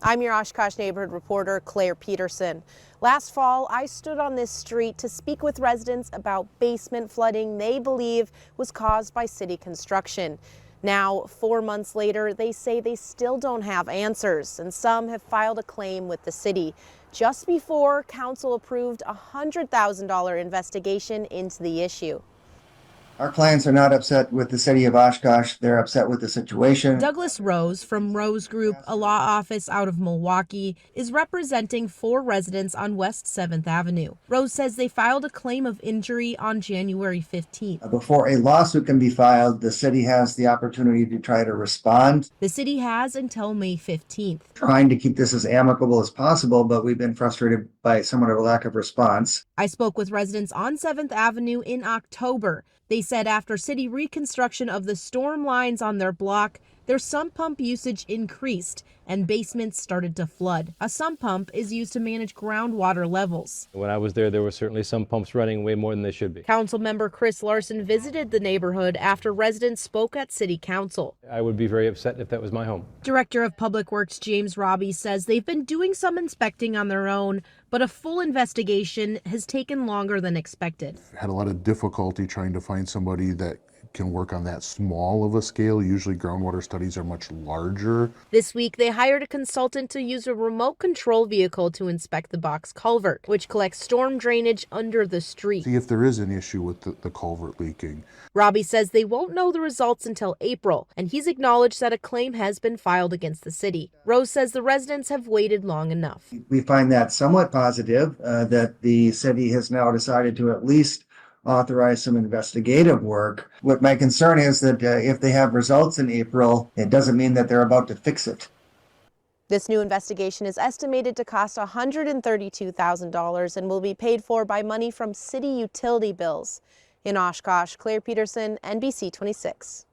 I'm your Oshkosh neighborhood reporter, Claire Peterson. Last fall, I stood on this street to speak with residents about basement flooding they believe was caused by city construction. Now, 4 months later, they say they still don't have answers, and some have filed a claim with the city. Just before council approved a $100,000 investigation into the issue. Our clients are not upset with the city of Oshkosh. They're upset with the situation. Douglas Rose from Rose Group, a law office out of Milwaukee, is representing 4 residents on West 7th Avenue. Rose says they filed a claim of injury on January 15th. Before a lawsuit can be filed, the city has the opportunity to try to respond. The city has until May 15th. Trying to keep this as amicable as possible, but we've been frustrated by somewhat of a lack of response. I spoke with residents on 7th Avenue in October. They said after city reconstruction of the storm lines on their block, their sump pump usage increased and basements started to flood. A sump pump is used to manage groundwater levels. When I was there were certainly some pumps running way more than they should be. Council member Chris Larson visited the neighborhood after residents spoke at city council. I would be very upset if that was my home. Director of Public Works James Robbie says they've been doing some inspecting on their own, but a full investigation has taken longer than expected. Had a lot of difficulty trying to find somebody that can work on that small of a scale. Usually groundwater studies are much larger. This week, they hired a consultant to use a remote control vehicle to inspect the box culvert, which collects storm drainage under the street. See if there is an issue with the culvert leaking. Robbie says they won't know the results until April, and he's acknowledged that a claim has been filed against the city. Rose says the residents have waited long enough. We find that somewhat positive, that the city has now decided to at least authorize some investigative work. What my concern is that if they have results in April, it doesn't mean that they're about to fix it. This new investigation is estimated to cost $132,000 and will be paid for by money from city utility bills. In Oshkosh, Claire Peterson, NBC 26.